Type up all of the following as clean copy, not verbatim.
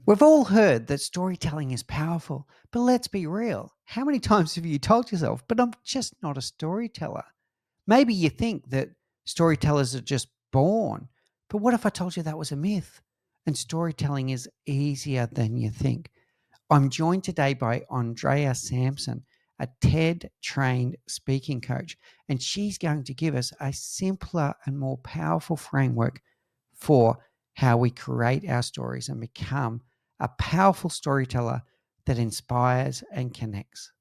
We've all heard that storytelling is powerful, but let's be real. How many times have you told yourself, but I'm just not a storyteller? Maybe you think that storytellers are just born, but what if I told you that was a myth? And storytelling is easier than you think. I'm joined today by Andrea Sampson, a TED trained speaking coach, and she's going to give us a simpler and more powerful framework for how we create our stories and become a powerful storyteller that inspires and connects.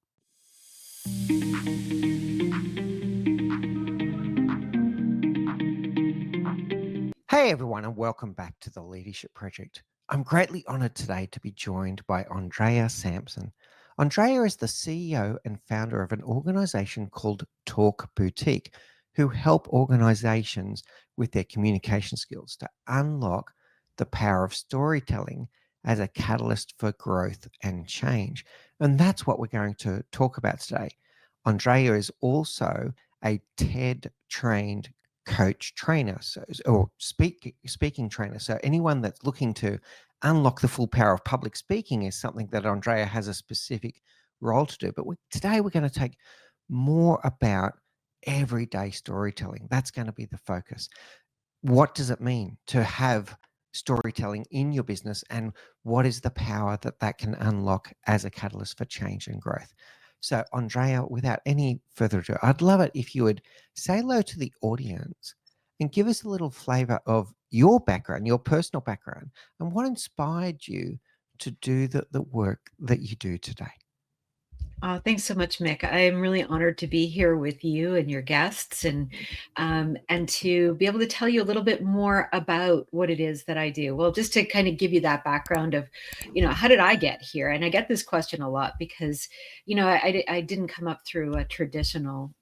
Hey everyone, and welcome back to the Leadership Project. I'm greatly honored today to be joined by Andrea Sampson. Andrea is the CEO and founder of an organization called Talk Boutique, who help organizations with their communication skills to unlock the power of storytelling as a catalyst for growth and change. And that's what we're going to talk about today. Andrea is also a TED trained coach trainer, or speaking trainer. So anyone that's looking to unlock the full power of public speaking is something that Andrea has a specific role to do. But today we're going to take more about everyday storytelling. That's going to be the focus. What does it mean to have storytelling in your business, and what is the power that that can unlock as a catalyst for change and growth? So, Andrea, without any further ado, I'd love it if you would say hello to the audience and give us a little flavor of your background, your personal background, and what inspired you to do the work that you do today. Thanks so much, Mick. I am really honored to be here with you and your guests, and to be able to tell you a little bit more about what it is that I do. Well, just to kind of give you that background of, how did I get here? And I get this question a lot because, I didn't come up through a traditional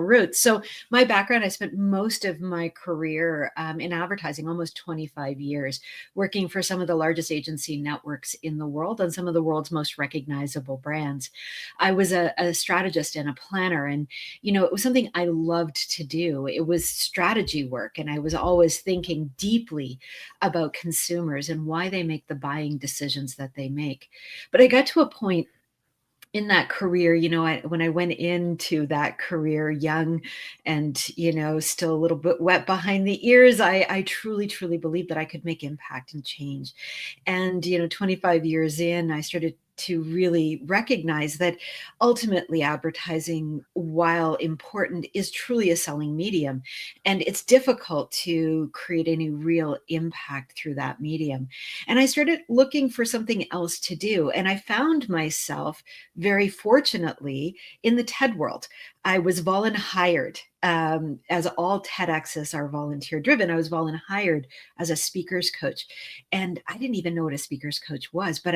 route. So my background, I spent most of my career in advertising, almost 25 years, working for some of the largest agency networks in the world and some of the world's most recognizable brands. I was a strategist and a planner, and it was something I loved to do. It was strategy work, and I was always thinking deeply about consumers and why they make the buying decisions that they make. But I got to a point in that career, when I went into that career young and, still a little bit wet behind the ears, I truly, truly believed that I could make impact and change. And, 25 years in, I started to really recognize that ultimately advertising, while important, is truly a selling medium. And it's difficult to create any real impact through that medium. And I started looking for something else to do. And I found myself very fortunately in the TED world. I was volunteered, as all TEDx's are volunteer driven. I was volunteered as a speaker's coach, and I didn't even know what a speaker's coach was, but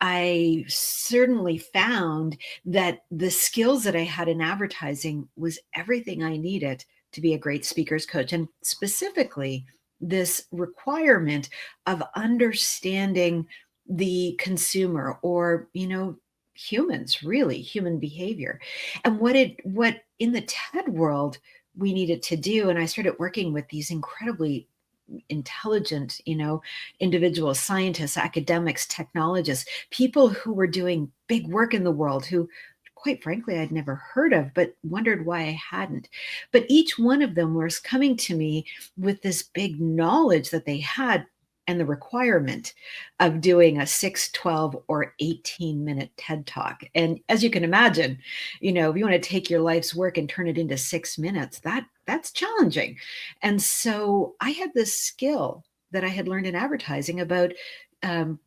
I certainly found that the skills that I had in advertising was everything I needed to be a great speaker's coach, and specifically this requirement of understanding the consumer, or humans, really human behavior, and what in the TED world we needed to do. And I started working with these incredibly intelligent, individuals, scientists, academics, technologists, people who were doing big work in the world, who quite frankly I'd never heard of, but wondered why I hadn't. But each one of them was coming to me with this big knowledge that they had, and the requirement of doing a 6, 12, or 18-minute TED talk. And as you can imagine, if you want to take your life's work and turn it into 6 minutes, that's challenging. And so I had this skill that I had learned in advertising about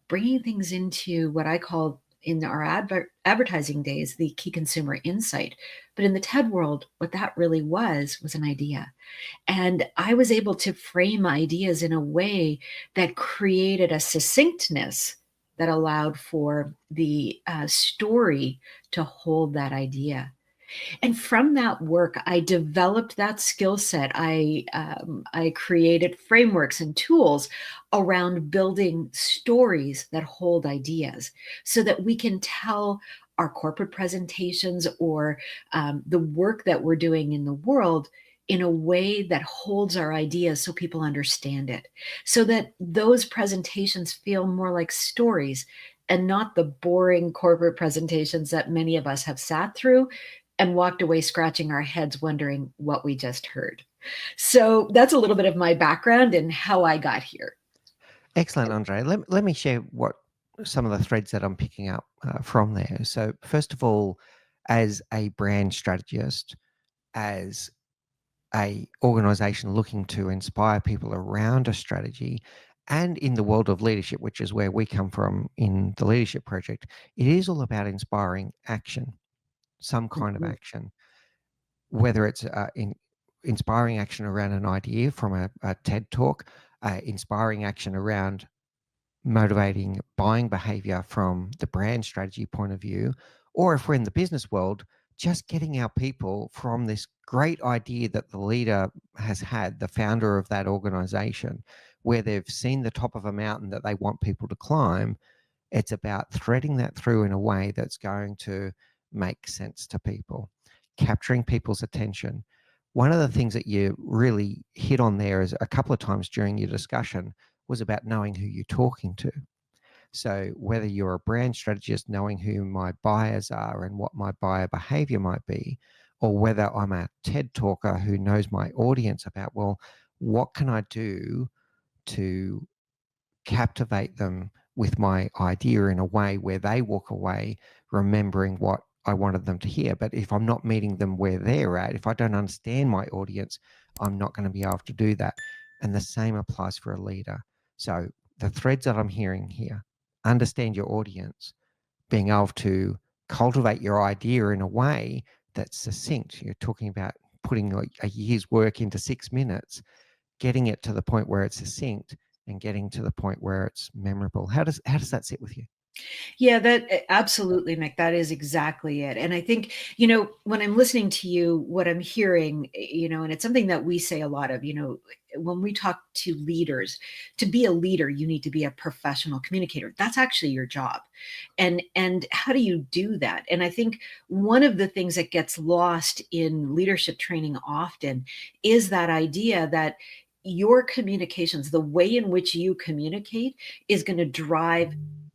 bringing things into what I call, in our advertising days, the key consumer insight. But in the TED world, what that really was an idea. And I was able to frame ideas in a way that created a succinctness that allowed for the story to hold that idea. And from that work, I developed that skill set. I created frameworks and tools around building stories that hold ideas, so that we can tell our corporate presentations, or the work that we're doing in the world, in a way that holds our ideas so people understand it, so that those presentations feel more like stories and not the boring corporate presentations that many of us have sat through and walked away scratching our heads wondering what we just heard. So that's a little bit of my background and how I got here. Excellent, Andre. Let me share what some of the threads that I'm picking up from there. So, first of all, as a brand strategist, as a organization looking to inspire people around a strategy, and in the world of leadership, which is where we come from in the Leadership Project, it is all about inspiring action, some kind of Mhm. action, whether it's inspiring action around an idea from a TED talk, inspiring action around motivating buying behavior from the brand strategy point of view, or if we're in the business world, just getting our people from this great idea that the leader has had, the founder of that organization, where they've seen the top of a mountain that they want people to climb. It's about threading that through in a way that's going to make sense to people, capturing people's attention. One of the things that you really hit on there is a couple of times during your discussion was about knowing who you're talking to. So whether you're a brand strategist, knowing who my buyers are and what my buyer behavior might be, or whether I'm a TED talker who knows my audience about, well, what can I do to captivate them with my idea in a way where they walk away remembering what I wanted them to hear. But if I'm not meeting them where they're at, if I don't understand my audience, I'm not going to be able to do that. And the same applies for a leader. So the threads that I'm hearing here, understand your audience, being able to cultivate your idea in a way that's succinct. You're talking about putting like a year's work into 6 minutes, getting it to the point where it's succinct and getting to the point where it's memorable. How does that sit with you? Yeah, absolutely, Mick. That is exactly it. And I think, when I'm listening to you, what I'm hearing, and it's something that we say a lot of, when we talk to leaders, to be a leader, you need to be a professional communicator. That's actually your job. And how do you do that? And I think one of the things that gets lost in leadership training often is that idea that your communications, the way in which you communicate, is going to drive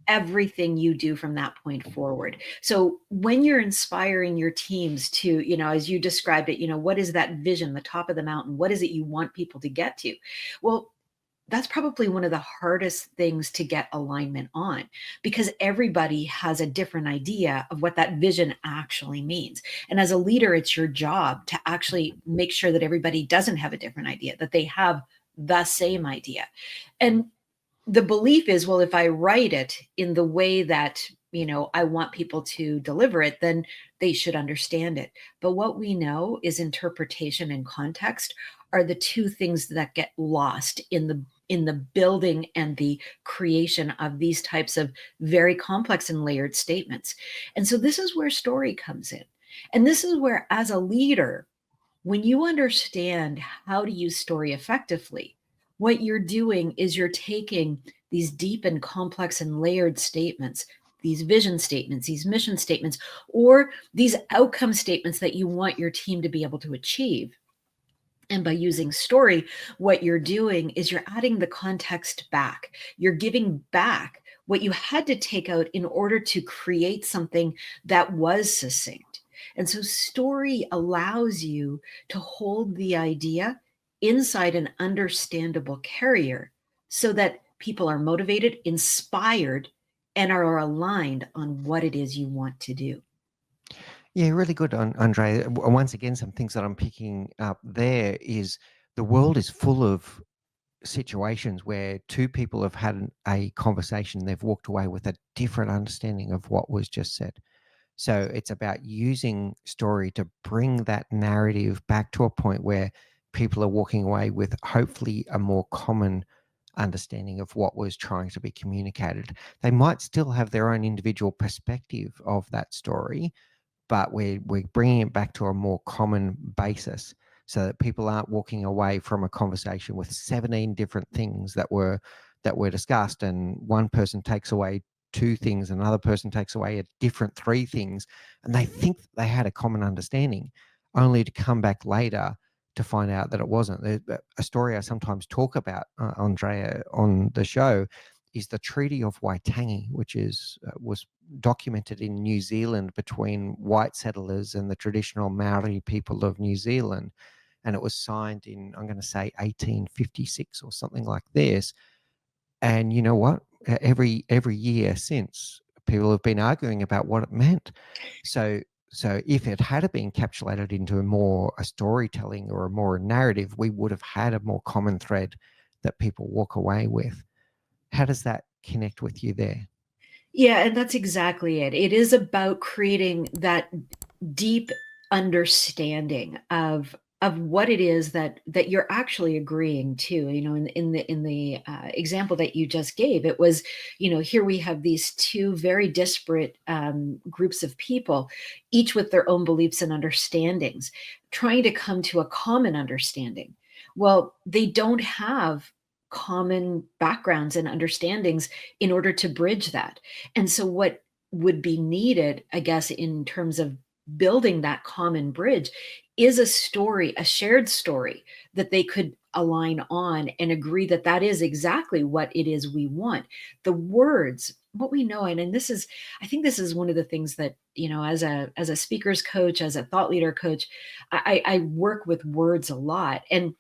everything you do from that point forward. So when you're inspiring your teams to, as you described it, what is that vision, the top of the mountain? What is it you want people to get to? Well, that's probably one of the hardest things to get alignment on, because everybody has a different idea of what that vision actually means. And as a leader, it's your job to actually make sure that everybody doesn't have a different idea, that they have the same idea. And the belief is, well, if I write it in the way that, I want people to deliver it, then they should understand it. But what we know is interpretation and context are the two things that get lost in the building and the creation of these types of very complex and layered statements. And so this is where story comes in. And this is where, as a leader, when you understand how to use story effectively, what you're doing is you're taking these deep and complex and layered statements, these vision statements, these mission statements, or these outcome statements that you want your team to be able to achieve. And by using story, what you're doing is you're adding the context back. You're giving back what you had to take out in order to create something that was succinct. And so, story allows you to hold the idea inside an understandable carrier so that people are motivated, inspired, and are aligned on what it is you want to do. Yeah, really good, Andre. Once again, some things that I'm picking up there is the world is full of situations where two people have had a conversation, they've walked away with a different understanding of what was just said. So it's about using story to bring that narrative back to a point where people are walking away with hopefully a more common understanding of what was trying to be communicated. They might still have their own individual perspective of that story, but we're bringing it back to a more common basis so that people aren't walking away from a conversation with 17 different things that were discussed, and one person takes away two things, another person takes away a different three things, and they think they had a common understanding, only to come back later to find out that it wasn't. A story I sometimes talk about, Andrea, on the show, is the Treaty of Waitangi, which was documented in New Zealand between white settlers and the traditional Maori people of New Zealand. And it was signed in, I'm going to say, 1856 or something like this. And you know what? Every year since, people have been arguing about what it meant. So if it had been encapsulated into a storytelling or a more narrative, we would have had a more common thread that people walk away with. How does that connect with you there? Yeah, and that's exactly it. It is about creating that deep understanding of what it is that you're actually agreeing to. In the example that you just gave, it was, here we have these two very disparate groups of people, each with their own beliefs and understandings, trying to come to a common understanding. Well, they don't have common backgrounds and understandings in order to bridge that. And so what would be needed, I guess, in terms of building that common bridge is a story, a shared story that they could align on and agree that that is exactly what it is we want. The words, what we know, and this is, I think this is one of the things that, as a speaker's coach, as a thought leader coach, I work with words a lot. And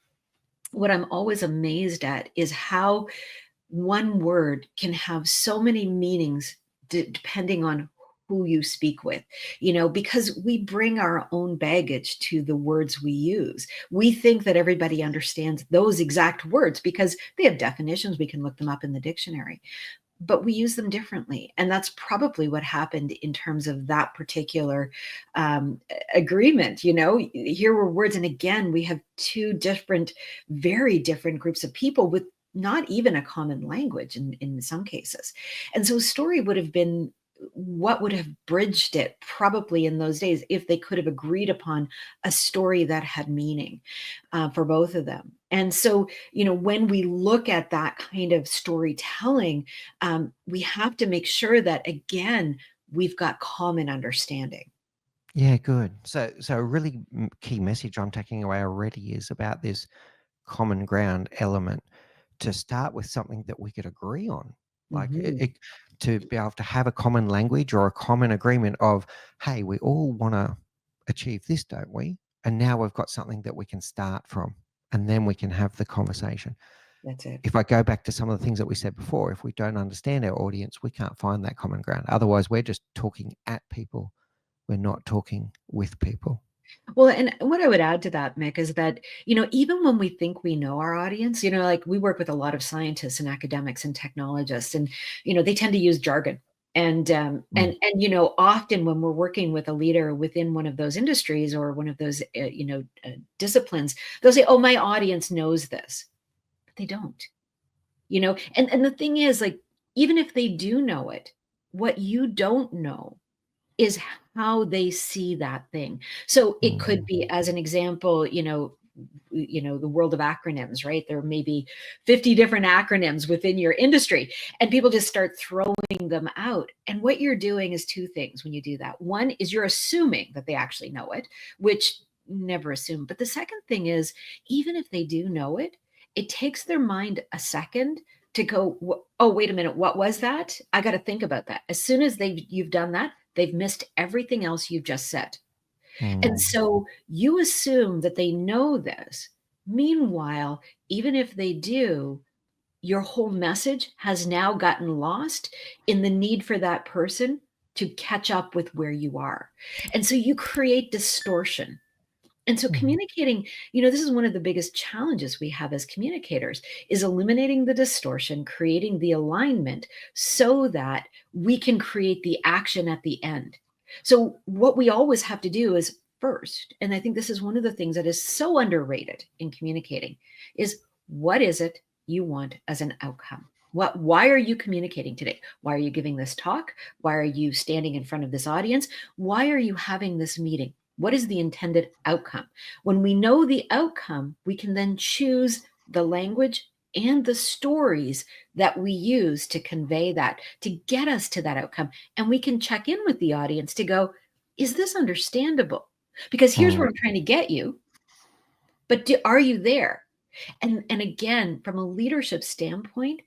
what I'm always amazed at is how one word can have so many meanings depending on who you speak with, because we bring our own baggage to the words we use. We think that everybody understands those exact words because they have definitions. We can look them up in the dictionary, but we use them differently. And that's probably what happened in terms of that particular agreement. Here were words. And again, we have two different, very different groups of people with not even a common language in some cases. And so story would have been what would have bridged it probably in those days if they could have agreed upon a story that had meaning for both of them. And so, when we look at that kind of storytelling, we have to make sure that, again, we've got common understanding. Yeah, good. So a really key message I'm taking away already is about this common ground element, to start with something that we could agree on. Like Mhm. to be able to have a common language or a common agreement of, hey, we all want to achieve this, don't we? And now we've got something that we can start from, and then we can have the conversation. That's it. If I go back to some of the things that we said before, if we don't understand our audience, we can't find that common ground. Otherwise, we're just talking at people. We're not talking with people. Well, and what I would add to that, Mick, is that, even when we think we know our audience, like we work with a lot of scientists and academics and technologists, and, they tend to use jargon. And Mm, often when we're working with a leader within one of those industries or one of those disciplines, they'll say, "Oh, my audience knows this," but they don't. And the thing is, like, even if they do know it, what you don't know is how they see that thing. So it could mm, be, as an example, the world of acronyms, right? There may be 50 different acronyms within your industry, and people just start throwing them out. And what you're doing is two things when you do that. One is you're assuming that they actually know it, which never assume. But the second thing is, even if they do know it, it takes their mind a second to go, oh, wait a minute, what was that? I got to think about that. As soon as you've done that, they've missed everything else you've just said. And mm, so you assume that they know this. Meanwhile, even if they do, your whole message has now gotten lost in the need for that person to catch up with where you are. And so you create distortion. And so mm, communicating, this is one of the biggest challenges we have as communicators, is eliminating the distortion, creating the alignment so that we can create the action at the end. So what we always have to do is first, and I think this is one of the things that is so underrated in communicating, is what is it you want as an outcome? Why are you communicating today? Why are you giving this talk? Why are you standing in front of this audience? Why are you having this meeting? What is the intended outcome? When we know the outcome, we can then choose the language and the stories that we use to convey that, to get us to that outcome. And we can check in with the audience to go, is this understandable? Because here's mm. where I'm trying to get you. but are you there? And again, from a leadership standpoint,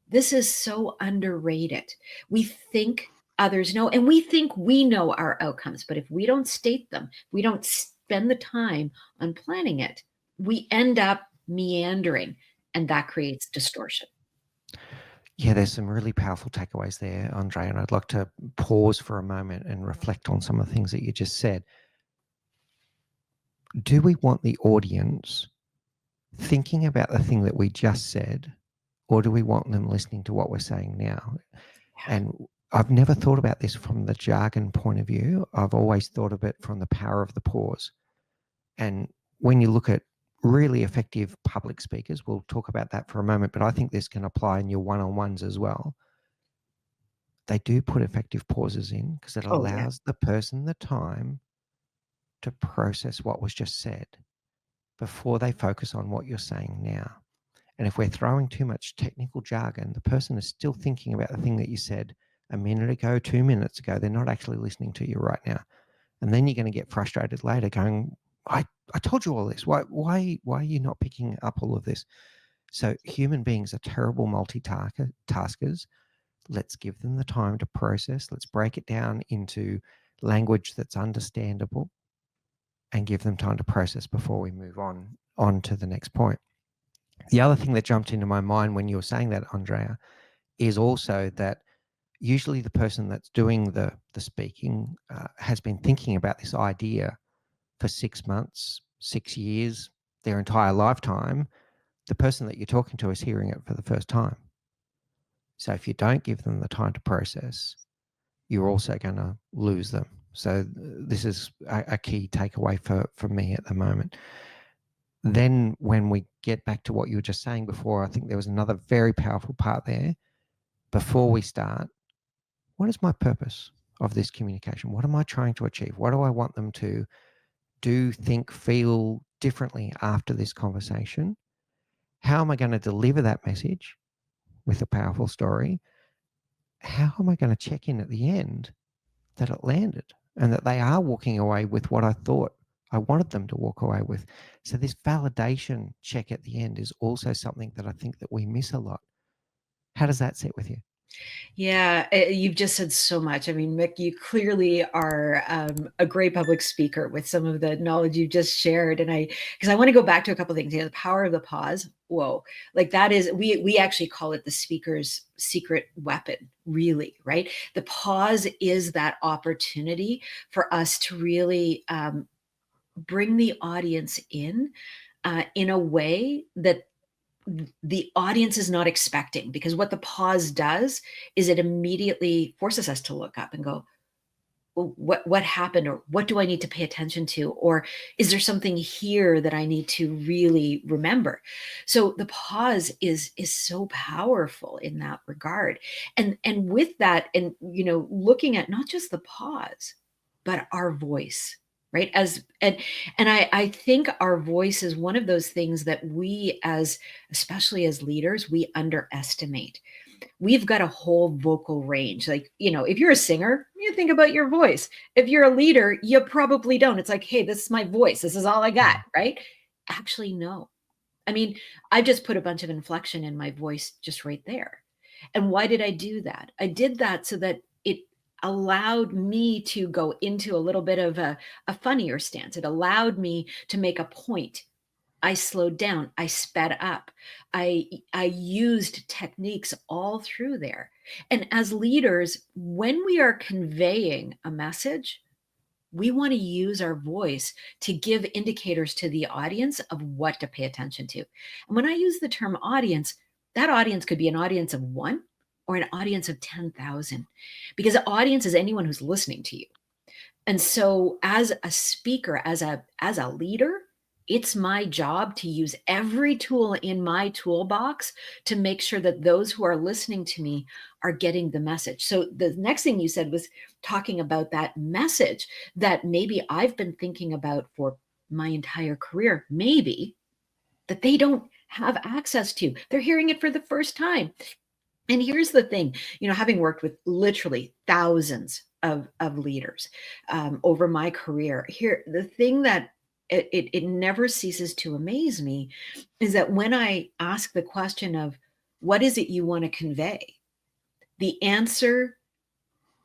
this is so underrated. We think others know, and we think we know our outcomes, but if we don't state them, we don't spend the time on planning it, we end up meandering, and that creates distortion. Yeah, there's some really powerful takeaways there, Andre, and I'd like to pause for a moment and reflect on some of the things that you just said. Do we want the audience thinking about the thing that we just said, or do we want them listening to what we're saying now? And I've never thought about this from the jargon point of view. I've always thought of it from the power of the pause. And when you look at really effective public speakers, we'll talk about that for a moment, but I think this can apply in your one-on-ones as well. They do put effective pauses in because it Oh, yeah. allows the person the time to process what was just said before they focus on what you're saying now. And if we're throwing too much technical jargon, the person is still thinking about the thing that you said a minute ago, 2 minutes ago. They're not actually listening to you right now. And then you're going to get frustrated later going, I told you all this. Why are you not picking up all of this? So human beings are terrible multitaskers. Let's give them the time to process. Let's break it down into language that's understandable and give them time to process before we move on to the next point. The other thing that jumped into my mind when you were saying that, Andrea, is also that usually the person that's doing the speaking has been thinking about this idea for 6 months, 6 years, their entire lifetime. The person that you're talking to is hearing it for the first time. So if you don't give them the time to process, you're also going to lose them. So this is a key takeaway for me at the moment. Then when we get back to what you were just saying before, I think there was another very powerful part there. Before we start, what is my purpose of this communication? What am I trying to achieve? What do I want them to do, think, feel differently after this conversation? How am I going to deliver that message with a powerful story? How am I going to check in at the end that it landed and that they are walking away with what I thought I wanted them to walk away with? So this validation check at the end is also something that I think that we miss a lot. How does that sit with you? Yeah, you've just said so much. I mean, Mick, you clearly are a great public speaker with some of the knowledge you just shared. And because I want to go back to a couple of things. The power of the pause. Whoa, like that is we actually call it the speaker's secret weapon. Really, right? The pause is that opportunity for us to really bring the audience in a way that the audience is not expecting, because what the pause does is it immediately forces us to look up and go, well, what happened, or what do I need to pay attention to, or is there something here that I need to really remember? So the pause is so powerful in that regard. And with that, and looking at not just the pause but our voice, right? And I think our voice is one of those things that we, as especially as leaders, we underestimate. We've got a whole vocal range. Like, if you're a singer, you think about your voice. If you're a leader, you probably don't. It's like, hey, this is my voice. This is all I got, right? Actually, no. I mean, I just put a bunch of inflection in my voice just right there. And why did I do that? I did that so that it allowed me to go into a little bit of a funnier stance. It allowed me to make a point. I slowed down, I sped up. I used techniques all through there. And as leaders, when we are conveying a message, we want to use our voice to give indicators to the audience of what to pay attention to. And when I use the term audience, that audience could be an audience of one or an audience of 10,000, because the audience is anyone who's listening to you. And so as a speaker, as a leader, it's my job to use every tool in my toolbox to make sure that those who are listening to me are getting the message. So the next thing you said was talking about that message that maybe I've been thinking about for my entire career, maybe that they don't have access to. They're hearing it for the first time. And here's the thing, having worked with literally thousands of leaders over my career, here, the thing that it never ceases to amaze me is that when I ask the question of what is it you want to convey, the answer,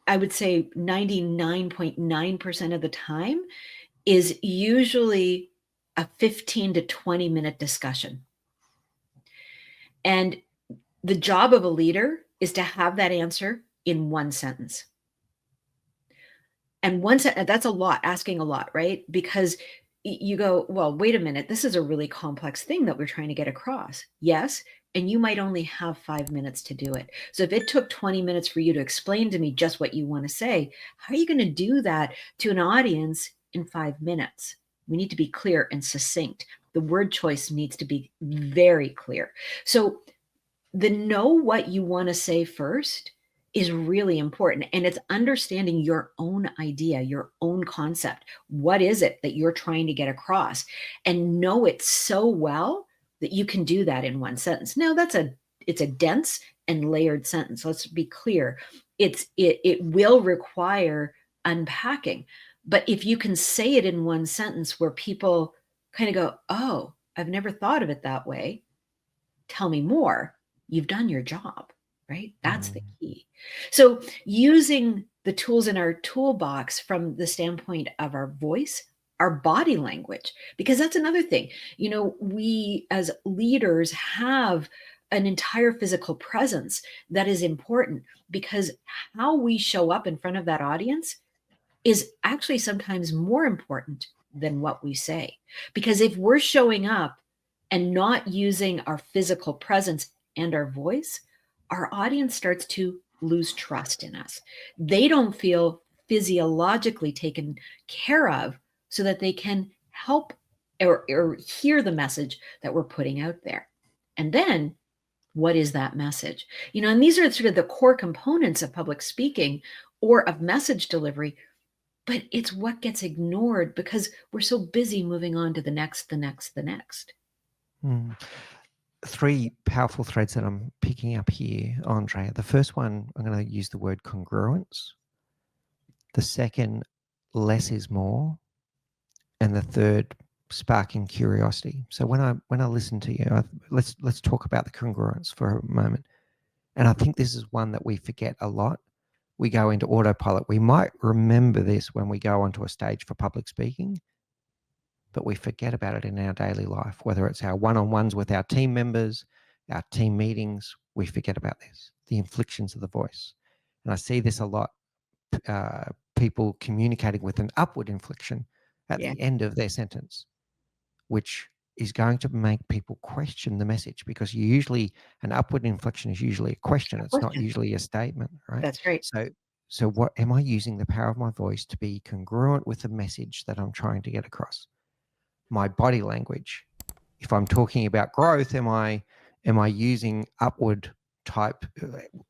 I would say 99.9% of the time, is usually a 15 to 20-minute discussion. And the job of a leader is to have that answer in one sentence. And that's a lot, asking a lot, right? Because you go, well, wait a minute, this is a really complex thing that we're trying to get across. Yes. And you might only have 5 minutes to do it. So if it took 20 minutes for you to explain to me just what you want to say, how are you going to do that to an audience in 5 minutes? We need to be clear and succinct. The word choice needs to be very clear. So the know what you want to say first is really important. And it's understanding your own idea, your own concept. What is it that you're trying to get across? And know it so well that you can do that in one sentence. Now it's a dense and layered sentence. Let's be clear. It will require unpacking. But if you can say it in one sentence where people kind of go, oh, I've never thought of it that way. Tell me more. You've done your job, right? That's the Mm. key. So, using the tools in our toolbox from the standpoint of our voice, our body language, because that's another thing. We as leaders have an entire physical presence that is important because how we show up in front of that audience is actually sometimes more important than what we say. Because if we're showing up and not using our physical presence and our voice, our audience starts to lose trust in us. They don't feel physiologically taken care of so that they can help or hear the message that we're putting out there. And then what is that message? And these are sort of the core components of public speaking or of message delivery, but it's what gets ignored because we're so busy moving on to the next, the next, the next. Mm. Three powerful threads that I'm picking up here, Andrea. The first one, I'm going to use the word congruence. The second, less is more. And the third, sparking curiosity. So when I listen to you, let's talk about the congruence for a moment. And I think this is one that we forget a lot. We go into autopilot. We might remember this when we go onto a stage for public speaking, but we forget about it in our daily life, whether it's our one-on-ones with our team members, our team meetings, we forget about this, the inflections of the voice. And I see this a lot, people communicating with an upward inflection at Yeah, the end of their sentence, which is going to make people question the message because an upward inflection is usually a question. a It's not question. usually a statement, right? That's right. So what am I using the power of my voice to be congruent with the message that I'm trying to get across? My body language. If I'm talking about growth, am I using upward type?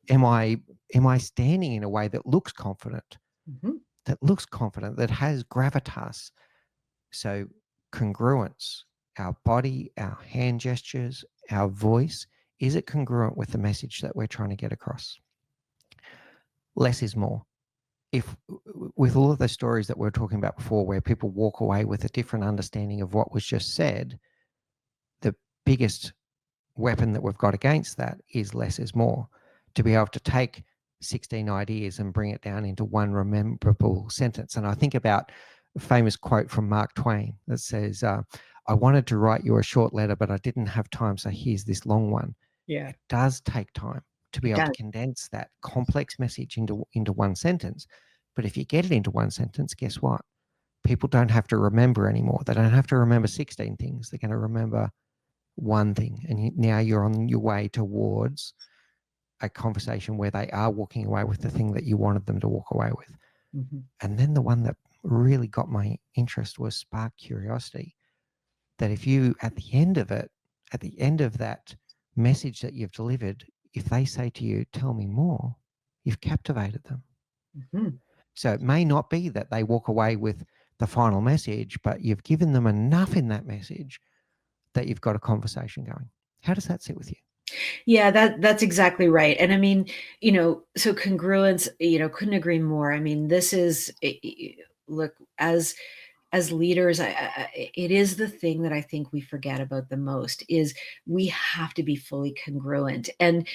Am I standing in a way that looks confident? Mm-hmm. That has gravitas. So congruence, our body, our hand gestures, our voice, is it congruent with the message that we're trying to get across? Less is more. If with all of the stories that we were talking about before, where people walk away with a different understanding of what was just said, the biggest weapon that we've got against that is less is more. To be able to take 16 ideas and bring it down into one rememberable sentence. And I think about a famous quote from Mark Twain that says, I wanted to write you a short letter, but I didn't have time. So here's this long one. Yeah, It does take time to be it able to does. condense that complex message into one sentence. But if you get it into one sentence, guess what? People don't have to remember anymore. They don't have to remember 16 things. They're going to remember one thing. And now you're on your way towards a conversation where they are walking away with the thing that you wanted them to walk away with. Mm-hmm. And then the one that really got my interest was spark curiosity. That if you, at the end of that message that you've delivered, if they say to you, tell me more, you've captivated them. Mm-hmm. So it may not be that they walk away with the final message, but you've given them enough in that message that you've got a conversation going. How does that sit with you? Yeah, that's exactly right. And I mean, so congruence, couldn't agree more. I mean, this is look, as as leaders, it is the thing that I think we forget about the most is we have to be fully congruent. And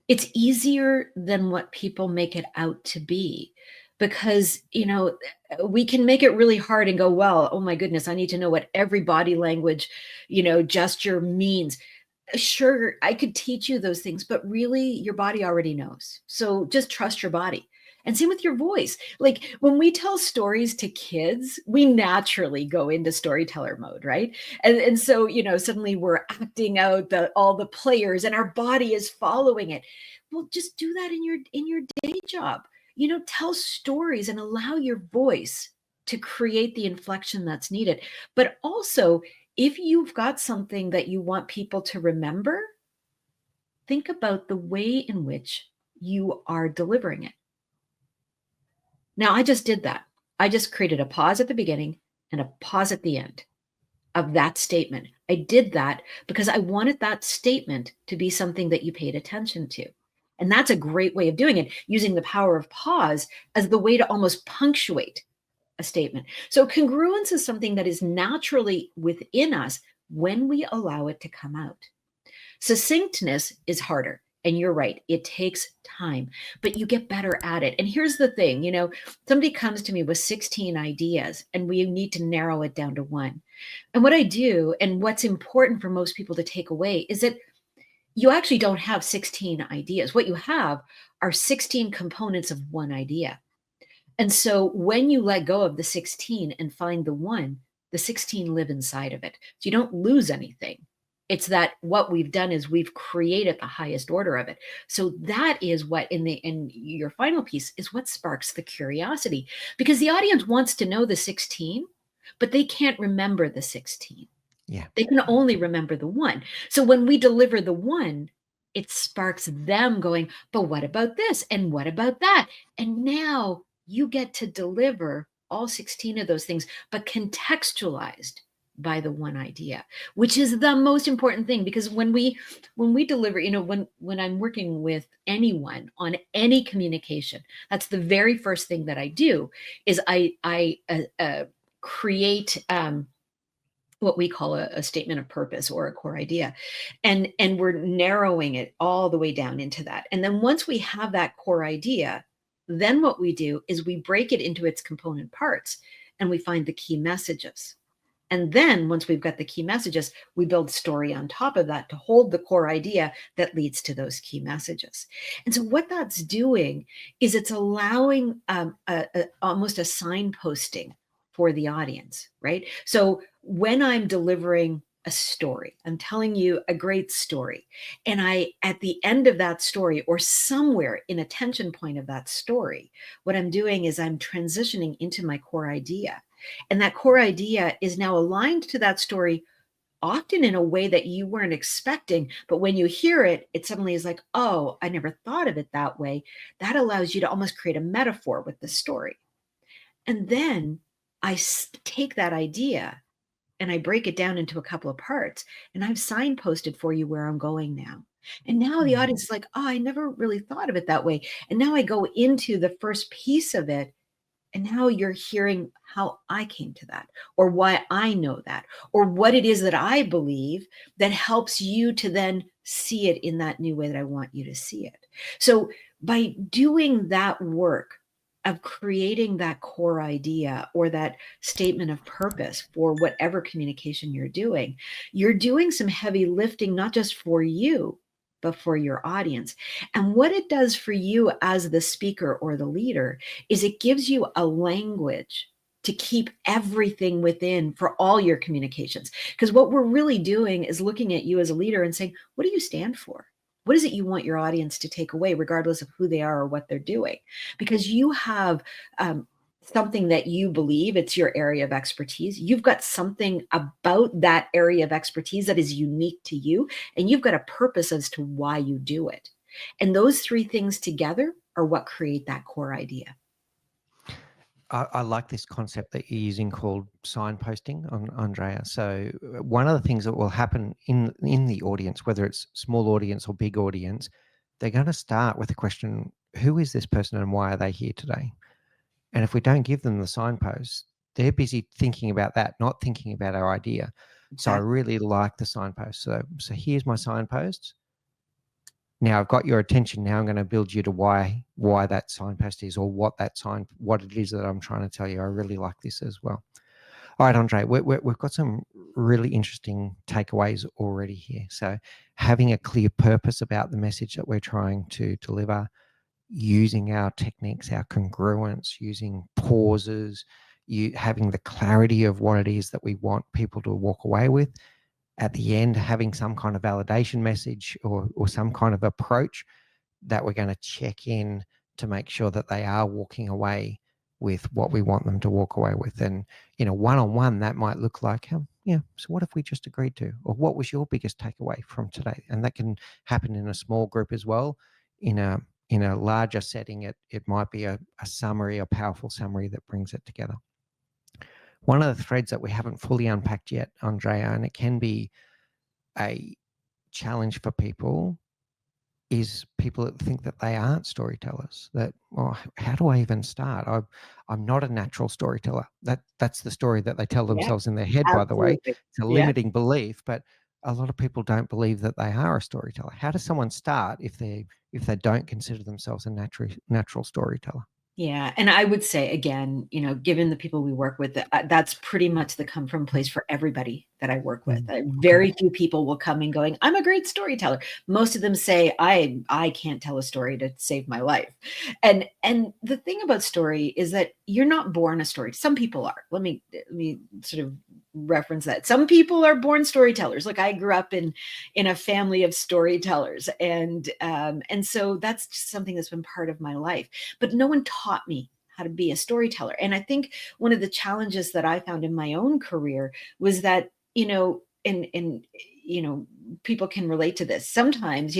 it's easier than what people make it out to be because, we can make it really hard and go, well, oh my goodness, I need to know what every body language, gesture means. Sure, I could teach you those things, but really your body already knows. So just trust your body. And same with your voice. Like when we tell stories to kids, we naturally go into storyteller mode, right? And so, suddenly we're acting out all the players and our body is following it. Well, just do that in your day job. Tell stories and allow your voice to create the inflection that's needed. But also, if you've got something that you want people to remember, think about the way in which you are delivering it. Now, I just did that. I just created a pause at the beginning and a pause at the end of that statement. I did that because I wanted that statement to be something that you paid attention to. And that's a great way of doing it, using the power of pause as the way to almost punctuate a statement. So congruence is something that is naturally within us when we allow it to come out. Succinctness is harder. And you're right, it takes time, but you get better at it. And here's the thing, somebody comes to me with 16 ideas and we need to narrow it down to one. And what I do, and what's important for most people to take away, is that you actually don't have 16 ideas. What you have are 16 components of one idea. And so when you let go of the 16 and find the one, the 16 live inside of it. So you don't lose anything. It's that what we've done is we've created the highest order of it. So that is what in your final piece is what sparks the curiosity, because the audience wants to know the 16, but they can't remember the 16. Yeah. They can only remember the one. So when we deliver the one, it sparks them going, but what about this? And what about that? And now you get to deliver all 16 of those things, but contextualized by the one idea, which is the most important thing. Because when we deliver, when I'm working with anyone on any communication, that's the very first thing that I do is I create what we call a statement of purpose or a core idea, and we're narrowing it all the way down into that. And then once we have that core idea, then what we do is we break it into its component parts and we find the key messages. And then once we've got the key messages, we build story on top of that to hold the core idea that leads to those key messages. And so what that's doing is it's allowing almost a signposting for the audience, right? So when I'm delivering a story, I'm telling you a great story, and at the end of that story or somewhere in a tension point of that story, what I'm doing is I'm transitioning into my core idea. And that core idea is now aligned to that story, often in a way that you weren't expecting. But when you hear it, it suddenly is like, oh, I never thought of it that way. That allows you to almost create a metaphor with the story. And then I take that idea and I break it down into a couple of parts, and I've signposted for you where I'm going now. And now the audience is like, oh, I never really thought of it that way. And now I go into the first piece of it, and now you're hearing how I came to that, or why I know that, or what it is that I believe that helps you to then see it in that new way that I want you to see it. So by doing that work of creating that core idea or that statement of purpose for whatever communication you're doing some heavy lifting, not just for you, but for your audience. And what it does for you as the speaker or the leader is it gives you a language to keep everything within for all your communications. Because what we're really doing is looking at you as a leader and saying, what do you stand for? What is it you want your audience to take away, regardless of who they are or what they're doing? Because you have something that you believe, it's your area of expertise. You've got something about that area of expertise that is unique to you, and you've got a purpose as to why you do it. And those three things together are what create that core idea. I like this concept that you're using called signposting, Andrea. So one of the things that will happen in the audience, whether it's small audience or big audience, they're going to start with the question, who is this person and why are they here today? And if we don't give them the signposts, they're busy thinking about that, not thinking about our idea. So I Exactly. really like the signposts. So here's my signposts. Now I've got your attention. Now I'm going to build you to why that signpost is, or what it is that I'm trying to tell you. I really like this as well. All right, Andre, we've got some really interesting takeaways already here. So having a clear purpose about the message that we're trying to deliver, using our techniques, our congruence, using pauses, having the clarity of what it is that we want people to walk away with. At the end, having some kind of validation message, or some kind of approach that we're going to check in to make sure that they are walking away with what we want them to walk away with. And in a one-on-one, that might look like, yeah, so what if we just agreed to, or what was your biggest takeaway from today? And that can happen in a small group as well. In a larger setting, it might be a summary, a powerful summary that brings it together. One of the threads that we haven't fully unpacked yet, Andrea, and it can be a challenge for people, is people that think that they aren't storytellers. That, well, how do I even start? I'm not a natural storyteller. That's the story that they tell Yeah, themselves in their head, by the way. absolutely. It's a Yeah. limiting belief, but a lot of people don't believe that they are a storyteller. How does someone start if they don't consider themselves a natural storyteller? Yeah, and I would say again, given the people we work with, that's pretty much the come from place for everybody that I work with. Okay. Very few people will come in going, "I'm a great storyteller." Most of them say, "I can't tell a story to save my life." And the thing about story is that you're not born a story. Some people are. Let me sort of reference that. Some people are born storytellers. Like I grew up in a family of storytellers, and so that's just something that's been part of my life, but no one taught me how to be a storyteller. And I think one of the challenges that I found in my own career was that, and people can relate to this. Sometimes,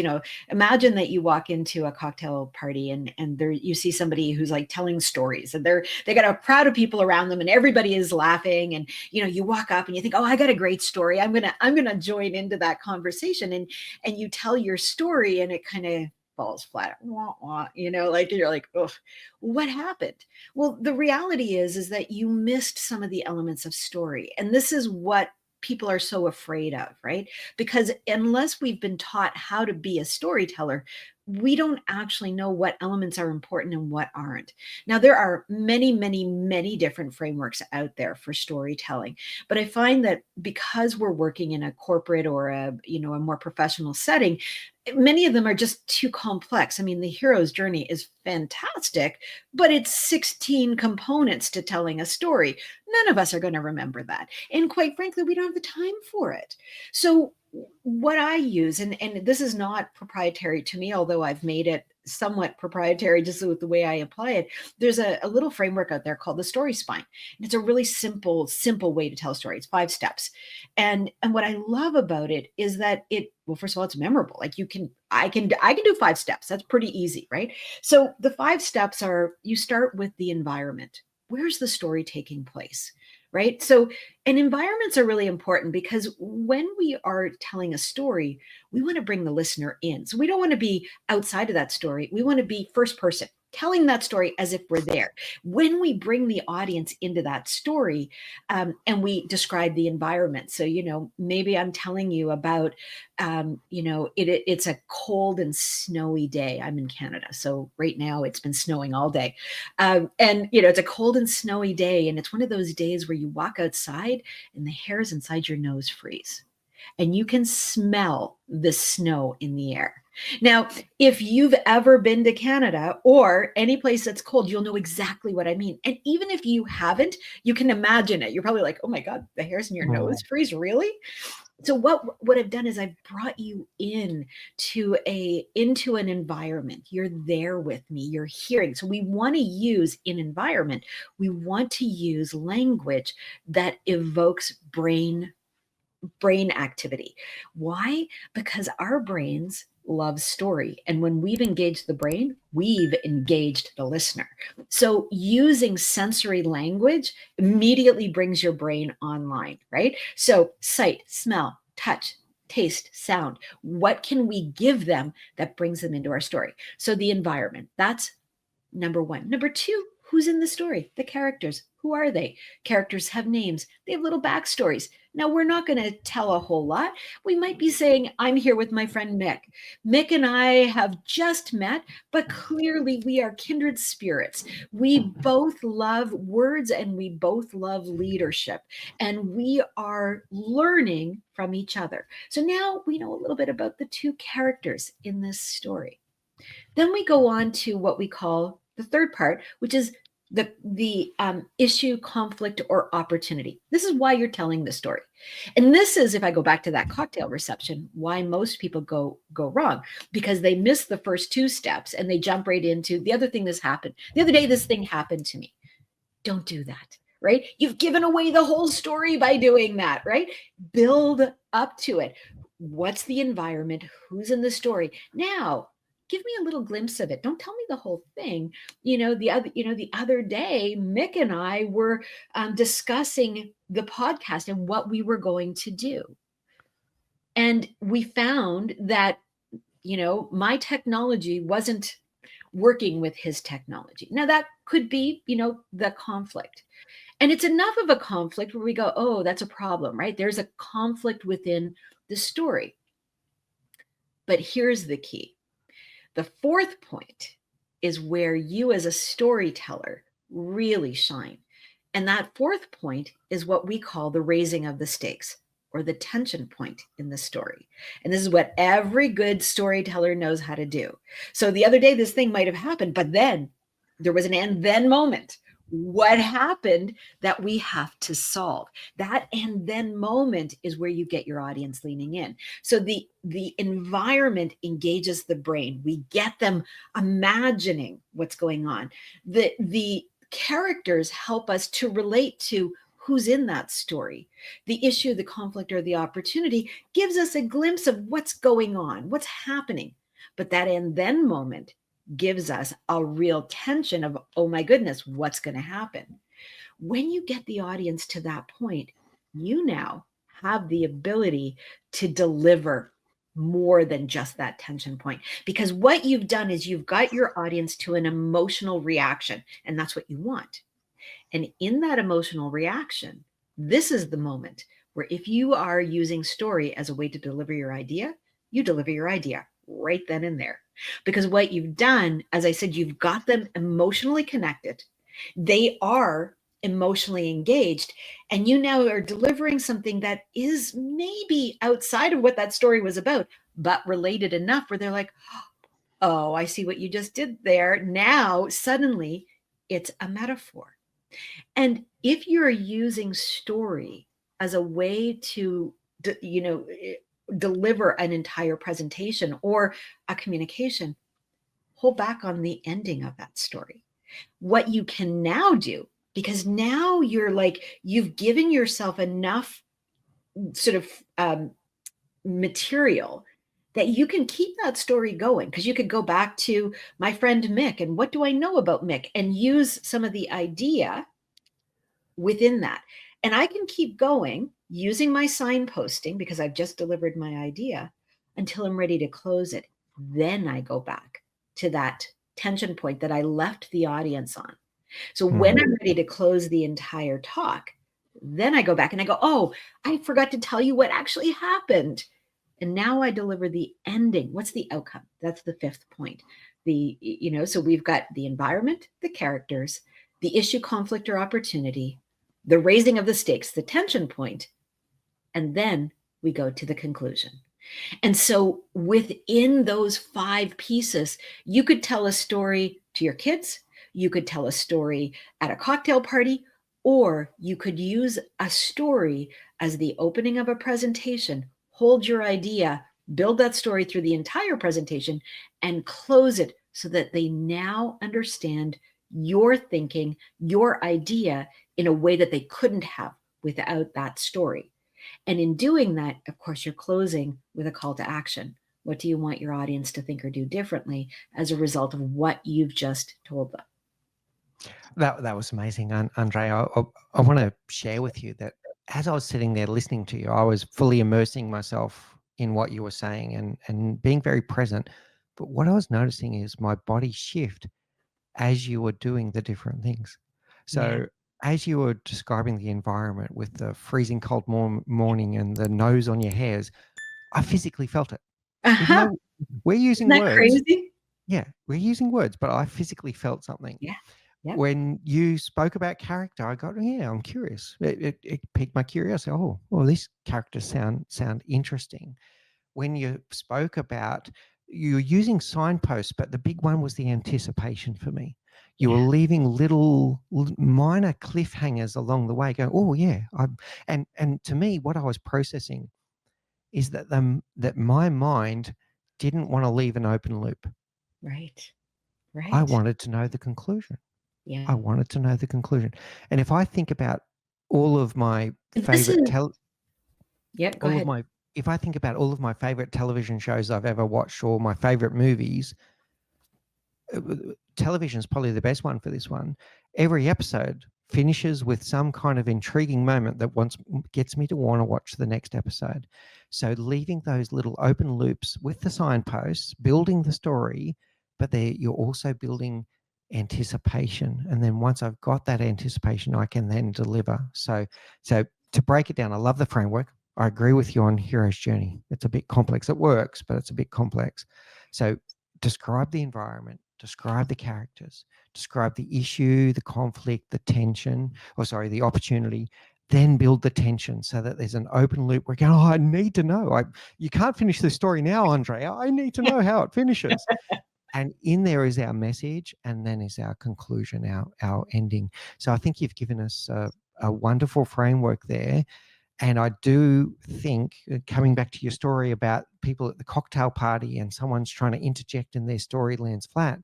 imagine that you walk into a cocktail party and there you see somebody who's like telling stories, and they got a crowd of people around them and everybody is laughing, and you walk up and you think, "Oh, I got a great story. I'm gonna join into that conversation." And you tell your story and it kind of falls flat. Wah, wah, like you're like, "Oh, what happened?" Well, the reality is that you missed some of the elements of story. And this is what people are so afraid of, right? Because unless we've been taught how to be a storyteller, we don't actually know what elements are important and what aren't. Now, there are many, many, many different frameworks out there for storytelling, but I find that because we're working in a corporate or a more professional setting, many of them are just too complex. I mean, the hero's journey is fantastic, but it's 16 components to telling a story. None of us are going to remember that. And quite frankly, we don't have the time for it. So, what I use, and this is not proprietary to me, although I've made it somewhat proprietary just with the way I apply it. There's a little framework out there called the story spine. And it's a really simple way to tell a story. It's 5 steps. And what I love about it is that well, first of all, it's memorable. Like I can do 5 steps. That's pretty easy, right? So the 5 steps are: you start with the environment. Where's the story taking place? Right. So, and environments are really important because when we are telling a story, we want to bring the listener in. So we don't want to be outside of that story. We want to be first person, telling that story as if we're there. When we bring the audience into that story, and we describe the environment. So, maybe I'm telling you about, it's a cold and snowy day. I'm in Canada. So right now it's been snowing all day. And, it's a cold and snowy day. And it's one of those days where you walk outside and the hairs inside your nose freeze and you can smell the snow in the air. Now, if you've ever been to Canada or any place that's cold, you'll know exactly what I mean. And even if you haven't, you can imagine it. You're probably like, "Oh my God, the hairs in your nose Oh, freeze, really?" So what I've done is I've brought you into an environment. You're there with me. You're hearing. So we want to use in environment. We want to use language that evokes brain activity. Why? Because our brains love story. And when we've engaged the brain, we've engaged the listener. So using sensory language immediately brings your brain online, right? So sight, smell, touch, taste, sound. What can we give them that brings them into our story? So the environment, that's number one. Number two, Who's in the story? The characters. Who are they? Characters have names. They have little backstories. Now, we're not going to tell a whole lot. We might be saying, I'm here with my friend Mick. Mick and I have just met, but clearly we are kindred spirits. We both love words and we both love leadership, and we are learning from each other. So now we know a little bit about the two characters in this story. Then we go on to what we call the third part, which is the issue, conflict, or opportunity. This is why you're telling the story. And this is, if I go back to that cocktail reception, why most people go wrong, because they miss the first two steps and they jump right into the other thing that's happened. The other day, this thing happened to me. Don't do that, right? You've given away the whole story by doing that, right? Build up to it. What's the environment? Who's in the story? Now, give me a little glimpse of it. Don't tell me the whole thing. The other day, Mick and I were discussing the podcast and what we were going to do. And we found that, my technology wasn't working with his technology. Now that could be, the conflict. And it's enough of a conflict where we go, oh, that's a problem, right? There's a conflict within the story. But here's the key. The fourth point is where you as a storyteller really shine. And that fourth point is what we call the raising of the stakes, or the tension point in the story. And this is what every good storyteller knows how to do. So the other day, this thing might have happened, but then there was an and then moment. What happened that we have to solve? That and then moment is where you get your audience leaning in. So the environment engages the brain. We get them imagining what's going on. The characters help us to relate to who's in that story. The issue, the conflict, or the opportunity gives us a glimpse of what's going on, what's happening. But that and then moment gives us a real tension of, oh my goodness, what's going to happen? When you get the audience to that point, you now have the ability to deliver more than just that tension point. Because what you've done is you've got your audience to an emotional reaction, and that's what you want. And in that emotional reaction, this is the moment where if you are using story as a way to deliver your idea, you deliver your idea right then and there. Because what you've done, as I said, you've got them emotionally connected. They are emotionally engaged, and you now are delivering something that is maybe outside of what that story was about, but related enough where they're like, oh, I see what you just did there. Now, suddenly, it's a metaphor. And if you're using story as a way to, deliver an entire presentation or a communication, hold back on the ending of that story. What you can now do, because now you've given yourself enough sort of material that you can keep that story going, because you could go back to my friend Mick and what do I know about Mick, and use some of the idea within that. And I can keep going using my signposting because I've just delivered my idea until I'm ready to close it. Then I go back to that tension point that I left the audience on. So when I'm ready to close the entire talk, then I go back and I go, oh, I forgot to tell you what actually happened. And now I deliver the ending. What's the outcome? That's the fifth point. So we've got the environment, the characters, the issue, conflict, or opportunity, the raising of the stakes, the tension point, and then we go to the conclusion. And so within those 5 pieces, you could tell a story to your kids, you could tell a story at a cocktail party, or you could use a story as the opening of a presentation, hold your idea, build that story through the entire presentation, and close it so that they now understand your thinking, your idea in a way that they couldn't have without that story. And in doing that, of course, you're closing with a call to action. What do you want your audience to think or do differently as a result of what you've just told them? That was amazing, Andrea. I want to share with you that as I was sitting there listening to you, I was fully immersing myself in what you were saying and being very present. But what I was noticing is my body shift as you were doing the different things. Yeah. So as you were describing the environment with the freezing cold morning and the nose on your hairs, I physically felt it. Even Uh-huh. though we're Isn't using that words, crazy? yeah, we're using words, but I physically felt something. Yeah. Yep. When you spoke about character, I got, yeah, I'm curious. It piqued my curiosity. Oh, well, these characters sound interesting. When you spoke about, you're using signposts, but the big one was the anticipation for me. You were Yeah. leaving little minor cliffhangers along the way, going, oh yeah, and to me, what I was processing is that my mind didn't want to leave an open loop. Right. I Right. wanted to know the conclusion. Yeah. I wanted to know the conclusion. And if I think about all of my This is favorite Yep, go all of ahead. my if I think about all of my favorite television shows I've ever watched or my favorite movies, television is probably the best one for this one. Every episode finishes with some kind of intriguing moment that gets me to want to watch the next episode. So leaving those little open loops with the signposts, building the story, but you're also building anticipation. And then once I've got that anticipation, I can then deliver. So to break it down, I love the framework. I agree with you on Hero's Journey. It's a bit complex. It works, but it's a bit complex. So describe the environment, describe the characters, describe the issue, the conflict, the tension, or sorry, the opportunity, then build the tension so that there's an open loop. We're going, oh, I need to know. You can't finish the story now, Andrea. I need to know how it finishes. And in there is our message, and then is our conclusion, our ending. So I think you've given us a wonderful framework there. And I do think, coming back to your story about people at the cocktail party and someone's trying to interject and their story lands flat,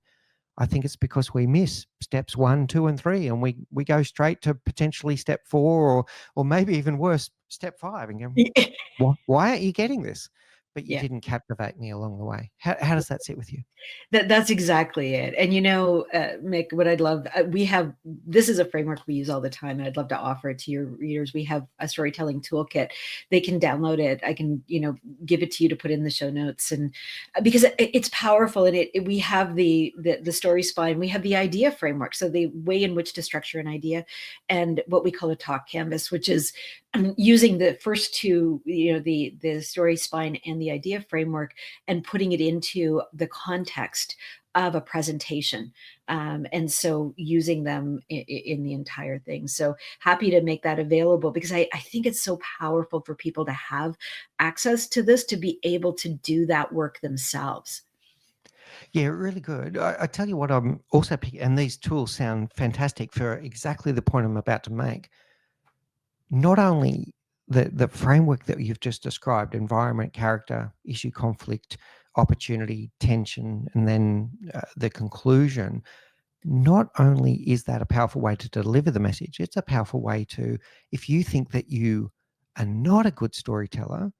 I think it's because we miss steps 1, 2, and 3, and we go straight to potentially step 4, or maybe even worse, step 5, and go, why aren't you getting this? But you Yeah. didn't captivate me along the way. How does that sit with you? That's exactly it. And Mick, what I'd love, we have this is a framework we use all the time, and I'd love to offer it to your readers. We have a storytelling toolkit. They can download it. I can, give it to you to put in the show notes, and because it's powerful, and we have the story spine, we have the idea framework, so the way in which to structure an idea, and what we call a talk canvas, which is using the first two, the story spine and the idea framework, and putting it into the context of a presentation. And so using them in the entire thing. So happy to make that available, because I think it's so powerful for people to have access to this, to be able to do that work themselves. Yeah, really good. I tell you what, I'm also picking, and these tools sound fantastic for exactly the point I'm about to make. Not only the framework that you've just described, environment, character, issue, conflict, opportunity, tension, and then the conclusion, not only is that a powerful way to deliver the message, it's a powerful way to, if you think that you are not a good storyteller,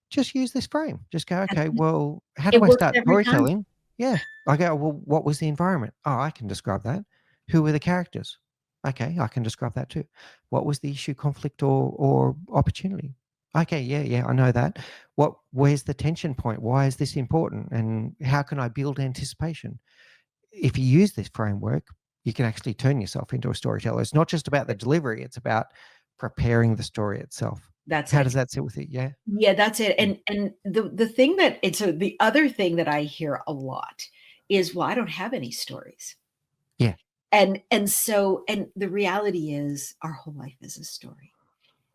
just use this frame. Just go, okay, well, how do It I works start every time. storytelling? Yeah. I go, well, what was the environment? Oh, I can describe that. Who were the characters? Okay, I can describe that too. What was the issue, conflict, or opportunity? Okay, yeah, I know that. Where's the tension point? Why is this important? And how can I build anticipation? If you use this framework, you can actually turn yourself into a storyteller. It's not just about the delivery, it's about preparing the story itself. That's How it. does that sit with you? Yeah. Yeah, that's it. And the thing that and so the other thing that I hear a lot is, well, I don't have any stories. Yeah. And the reality is our whole life is a story.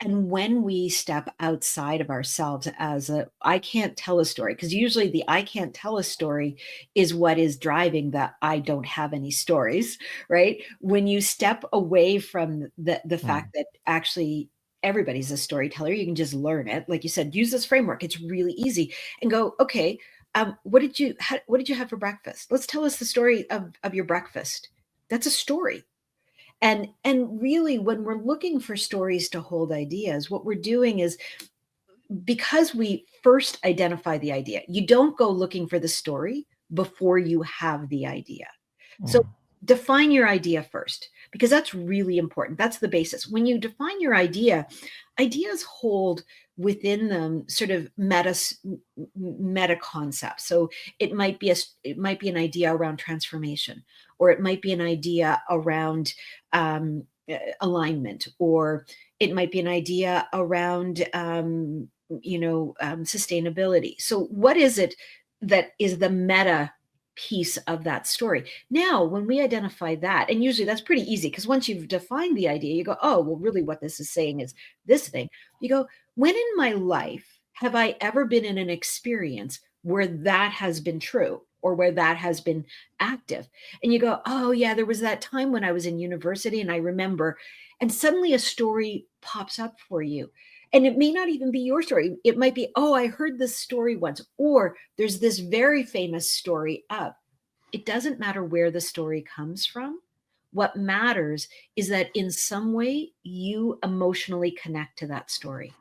And when we step outside of ourselves as I can't tell a story, because usually the I can't tell a story is what is driving the I don't have any stories, right? When you step away from the Mm. fact that actually everybody's a storyteller, you can just learn it. Like you said, use this framework. It's really easy, and go, okay, what did you have for breakfast? Let's tell us the story of your breakfast. That's a story. And really, when we're looking for stories to hold ideas, what we're doing is, because we first identify the idea, you don't go looking for the story before you have the idea. So Mm. define your idea first, because that's really important. That's the basis. When you define your idea, ideas hold within them sort of meta concepts. So it might be an idea around transformation, or it might be an idea around alignment, or it might be an idea around sustainability. So what is it that is the meta piece of that story? Now, when we identify that, and usually that's pretty easy, because once you've defined the idea, you go, oh, well, really what this is saying is this thing. You go, when in my life have I ever been in an experience where that has been true, or where that has been active? And you go, oh, yeah, there was that time when I was in university and I remember, and suddenly a story pops up for you. And it may not even be your story. It might be, oh, I heard this story once, or there's this very famous story up. It doesn't matter where the story comes from. What matters is that in some way you emotionally connect to that story.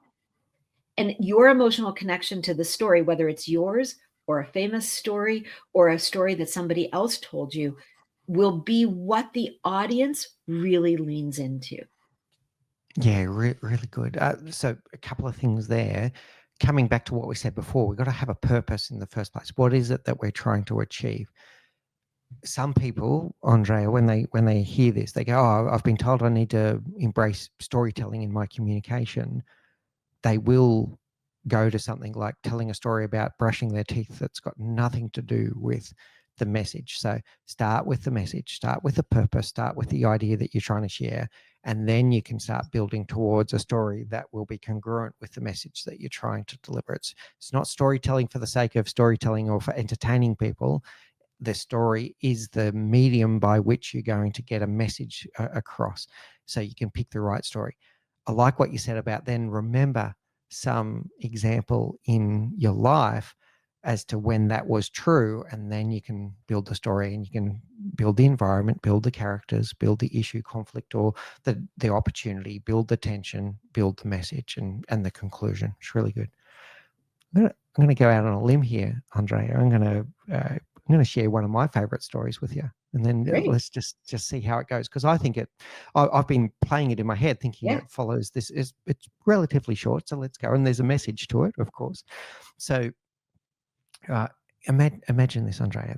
And your emotional connection to the story, whether it's yours or a famous story or a story that somebody else told you, will be what the audience really leans into. Yeah, really good. So a couple of things there. Coming back to what we said before, we've got to have a purpose in the first place. What is it that we're trying to achieve? Some people, Andrea, when they hear this, they go, "Oh, I've been told I need to embrace storytelling in my communication." They will go to something like telling a story about brushing their teeth that's got nothing to do with the message. So start with the message, start with the purpose, start with the idea that you're trying to share, and then you can start building towards a story that will be congruent with the message that you're trying to deliver. It's not storytelling for the sake of storytelling or for entertaining people. The story is the medium by which you're going to get a message across, so you can pick the right story. I like what you said about then remember some example in your life as to when that was true, and then you can build the story and you can build the environment, build the characters, build the issue, conflict, or the opportunity, build the tension, build the message, and the conclusion. It's really good. I'm going to go out on a limb here, Andrea. I'm going to share one of my favorite stories with you, and then Great. let's just see how it goes, because I think I've been playing it in my head, thinking Yeah. it follows this. It's relatively short, so let's go. And there's a message to it, of course. So uh, imagine this, Andrea.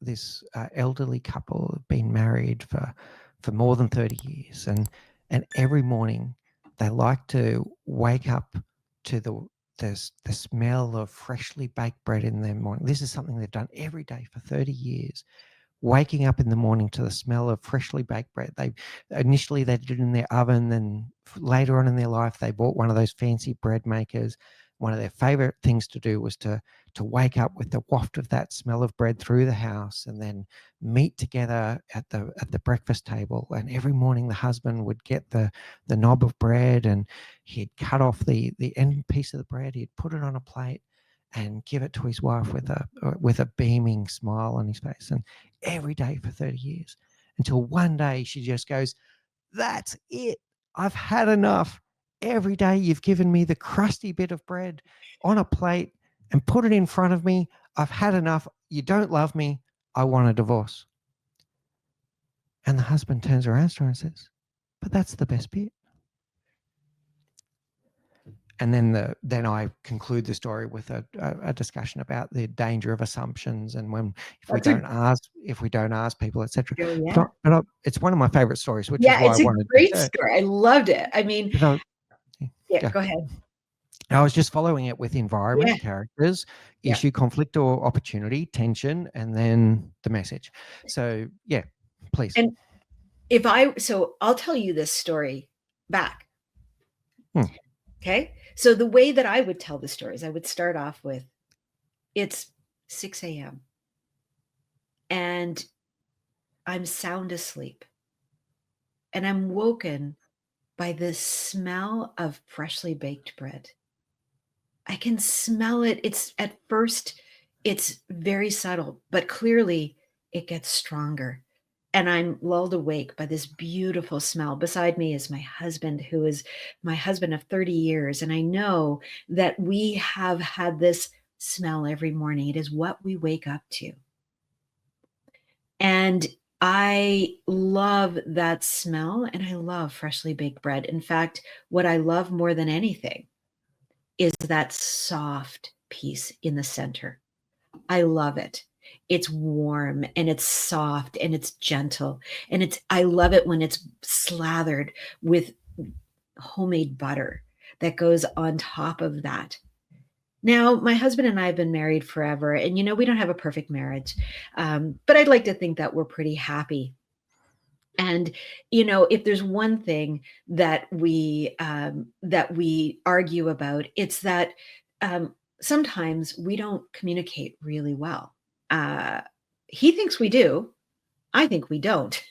This elderly couple have been married for more than 30 years, and every morning they like to wake up to the smell of freshly baked bread in their morning. This is something they've done every day for 30 years. Waking up in the morning to the smell of freshly baked bread. They did it in their oven, then later on in their life they bought one of those fancy bread makers. One of their favorite things to do was to wake up with the waft of that smell of bread through the house, and then meet together at the breakfast table. And every morning the husband would get the knob of bread, and he'd cut off the end piece of the bread, he'd put it on a plate and give it to his wife with a beaming smile on his face. And every day for 30 years, until one day she just goes, "That's it. I've had enough. Every day you've given me the crusty bit of bread on a plate and put it in front of me. I've had enough. You don't love me. I want a divorce." And the husband turns around to her and says, "But that's the best bit." And then I conclude the story with a discussion about the danger of assumptions, and when if we That's a don't ask people, etc. go. Yeah. It's one of my favorite stories, which is Yeah. why I It's a wanted to great share it. story. I loved it. I mean, But yeah, go. go ahead. I was just following it with Yeah. environment, characters, Yeah. issue, conflict, or opportunity, tension, and then the message. So yeah, please. And so I'll tell you this story back. Hmm. Okay. So the way that I would tell the stories, I would start off with, it's 6 a.m. and I'm sound asleep, and I'm woken by the smell of freshly baked bread. I can smell it. It's at first, it's very subtle, but clearly it gets stronger. And I'm lulled awake by this beautiful smell. Beside me is my husband, who is my husband of 30 years. And I know that we have had this smell every morning. It is what we wake up to. And I love that smell and I love freshly baked bread. In fact, what I love more than anything is that soft piece in the center. I love it. It's warm and it's soft and it's gentle. And I love it when it's slathered with homemade butter that goes on top of that. Now, my husband and I have been married forever, and we don't have a perfect marriage, but I'd like to think that we're pretty happy. And if there's one thing that we argue about, it's that sometimes we don't communicate really well. Uh, he thinks we do. I think we don't,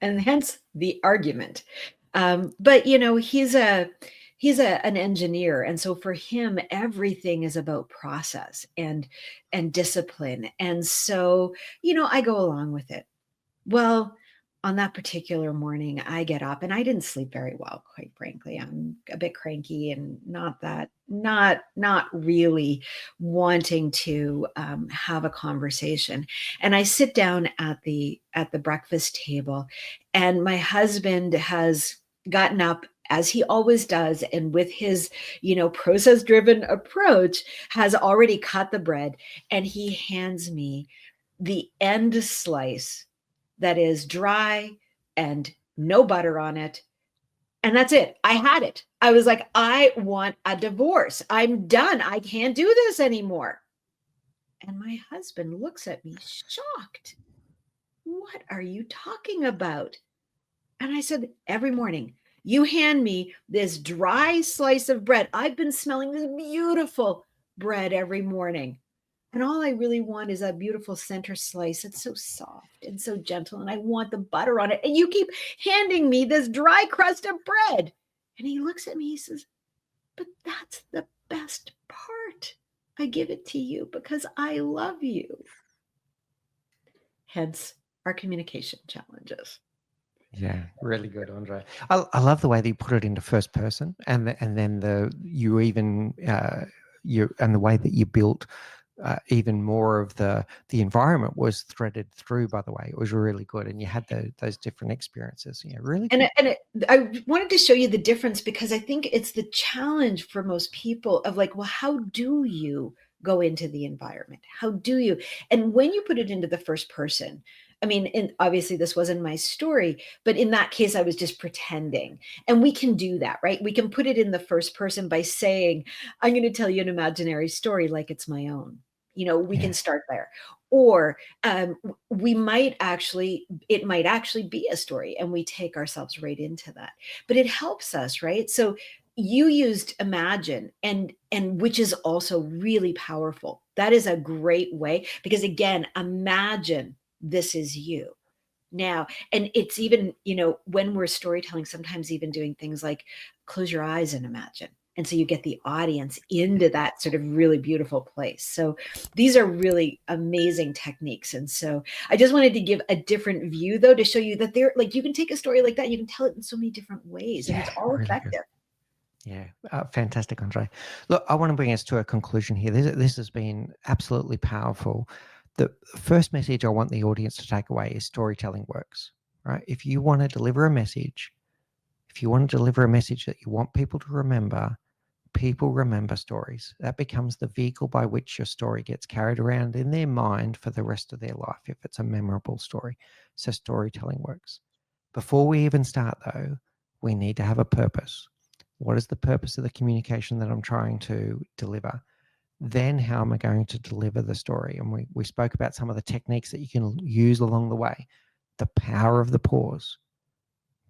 and hence the argument. But he's an engineer, and so for him, everything is about process and discipline. And so, I go along with it. Well, on that particular morning, I get up and I didn't sleep very well, quite frankly. I'm a bit cranky and not really wanting to have a conversation. And I sit down at the breakfast table, and my husband has gotten up as he always does, and with his process driven approach, has already cut the bread, and he hands me the end slice that is dry and no butter on it. And that's it. I had it. I was like, I want a divorce. I'm done. I can't do this anymore. And my husband looks at me shocked. What are you talking about? And I said, every morning, you hand me this dry slice of bread. I've been smelling this beautiful bread every morning. And all I really want is that beautiful center slice. It's so soft and so gentle, and I want the butter on it. And you keep handing me this dry crust of bread. And he looks at me, he says, but that's the best part. I give it to you because I love you. Hence our communication challenges. Yeah, really good, Andre. I love the way that you put it into first person, and then you even and the way that you built even more of the environment was threaded through. By the way, it was really good, and you had those different experiences. Yeah, really good. I wanted to show you the difference because I think it's the challenge for most people of like, well, how do you go into the environment? How do you? And when you put it into the first person, I mean, and obviously this wasn't my story, but in that case, I was just pretending. And we can do that, right? We can put it in the first person by saying, I'm going to tell you an imaginary story like it's my own. We can Yeah, start there. Or it might actually be a story, and we take ourselves right into that. But it helps us, right? So you used imagine, and which is also really powerful. That is a great way, because again, imagine this is you now. And it's even, when we're storytelling, sometimes even doing things like close your eyes and imagine. And so you get the audience into that sort of really beautiful place. So these are really amazing techniques. And so I just wanted to give a different view, though, to show you that you can take a story like that, you can tell it in so many different ways, and yeah, it's all really good. effective. Yeah, fantastic, Andre. Look, I want to bring us to a conclusion here. This has been absolutely powerful. The first message I want the audience to take away is storytelling works, right? If you want to deliver a message, if you want to deliver a message that you want people to remember, people remember stories. That becomes the vehicle by which your story gets carried around in their mind for the rest of their life if it's a memorable story. So storytelling works. Before we even start, though, we need to have a purpose. What is the purpose of the communication that I'm trying to deliver? Then how am I going to deliver the story? And we spoke about some of the techniques that you can use along the way. The power of the pause.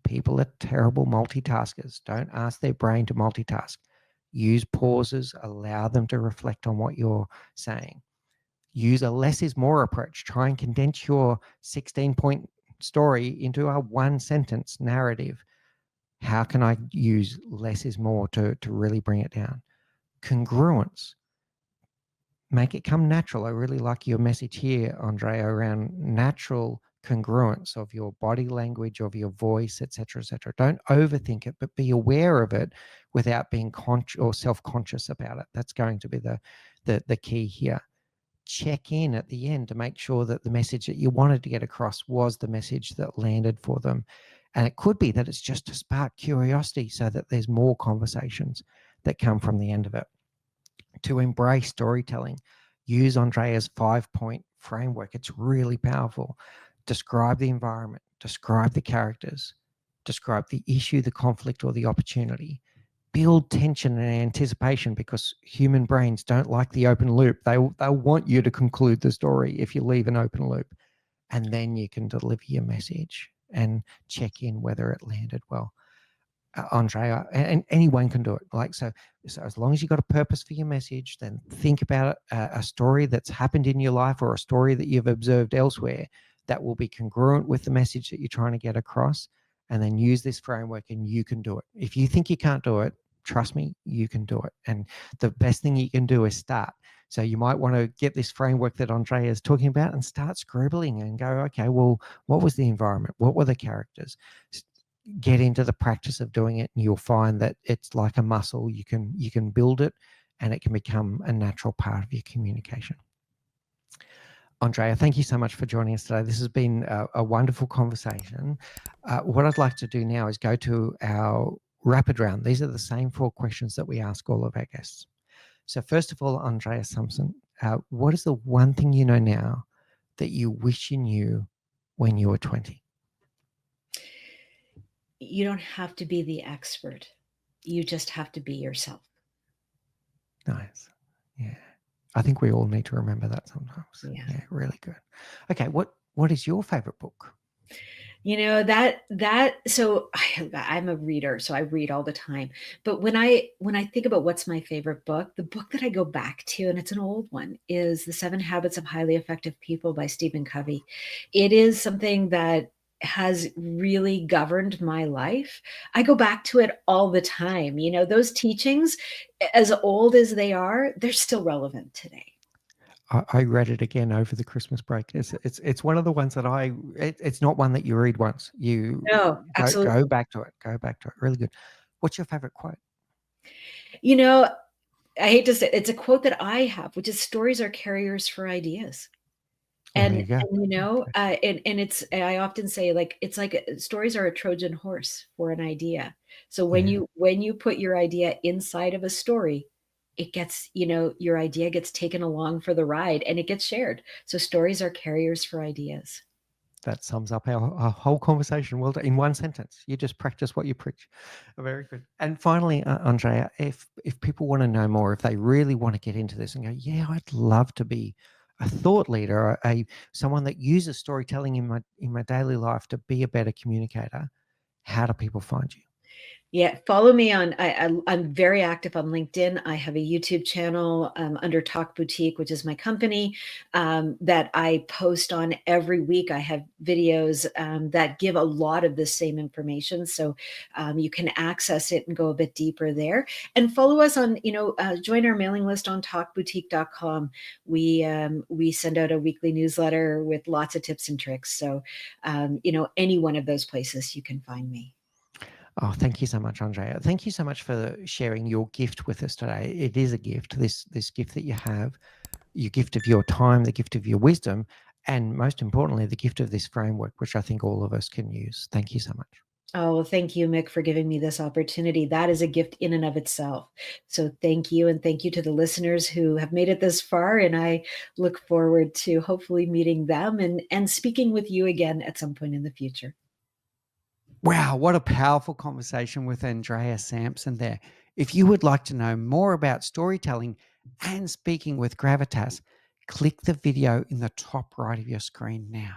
People are terrible multitaskers. Don't ask their brain to multitask. Use pauses, allow them to reflect on what you're saying. Use a less is more approach. Try and condense your 16-point story into a one sentence narrative. How can I use less is more to really bring it down? Congruence. Make it come natural. I really like your message here, Andrea, around natural congruence of your body language, of your voice, etc., etc. Don't overthink it, but be aware of it without being conscious or self-conscious about it. That's going to be the key here. check in at the end to make sure that the message that you wanted to get across was the message that landed for them. And it could be that it's just to spark curiosity so that there's more conversations that come from the end of it. To embrace storytelling, use Andrea's 5-point framework. It's really powerful. Describe the environment, describe the characters, describe the issue, the conflict, or the opportunity. Build tension and anticipation, because human brains don't like the open loop. They'll want you to conclude the story if you leave an open loop. And then you can deliver your message and check in whether it landed well. Andrea, and anyone can do it. So as long as you've got a purpose for your message, then think about a story that's happened in your life or a story that you've observed elsewhere that will be congruent with the message that you're trying to get across, and then use this framework and you can do it. If you think you can't do it, trust me, you can do it. And the best thing you can do is start. So you might want to get this framework that Andrea is talking about and start scribbling and go, okay, well, what was the environment? What were the characters? Get into the practice of doing it, and you'll find that it's like a muscle. You can build it, and it can become a natural part of your communication. Andrea, thank you so much for joining us today. This has been a wonderful conversation. What I'd like to do now is go to our rapid round. These are the same 4 questions that we ask all of our guests. So first of all, Andrea Sampson, what is the one thing you know now that you wish you knew when you were 20? You don't have to be the expert. You just have to be yourself. Nice. Yeah. I think we all need to remember that sometimes. Yeah. Really good. Okay, what is your favorite book? So I'm a reader, so I read all the time. But when I think about what's my favorite book, the book that I go back to, and it's an old one, is The 7 Habits of Highly Effective People by Stephen Covey. It is something that has really governed my life. I go back to it all the time. Those teachings, as old as they are, they're still relevant today. I read it again over the Christmas break. It's one of the ones that it's not one that you read once. You No, absolutely. go back to it. Go back to it. Really good. What's your favorite quote? You know, I hate to say it's a quote that I have, which is stories are carriers for ideas. Well, there And you go. I often say, like, it's like stories are a Trojan horse for an idea. So Yeah, when you put your idea inside of a story, it gets, your idea gets taken along for the ride and it gets shared. So stories are carriers for ideas. that sums up our whole conversation. Well, in one sentence, you just practice what you preach. Very good. And finally, Andrea, if people want to know more, if they really want to get into this and go, yeah, I'd love to be a thought leader, someone that uses storytelling in my daily life to be a better communicator, how do people find you? Yeah, follow me on. I'm very active on LinkedIn. I have a YouTube channel under Talk Boutique, which is my company, that I post on every week. I have videos that give a lot of the same information, so you can access it and go a bit deeper there. And follow us on, join our mailing list on talkboutique.com. We send out a weekly newsletter with lots of tips and tricks. So, any one of those places you can find me. Oh, thank you so much, Andrea. Thank you so much for sharing your gift with us today. It is a gift, this gift that you have, your gift of your time, the gift of your wisdom, and most importantly, the gift of this framework, which I think all of us can use. Thank you so much. Oh, well, thank you, Mick, for giving me this opportunity. That is a gift in and of itself. So thank you. And thank you to the listeners who have made it this far. And I look forward to hopefully meeting them and speaking with you again at some point in the future. Wow, what a powerful conversation with Andrea Sampson there. If you would like to know more about storytelling and speaking with gravitas, click the video in the top right of your screen now.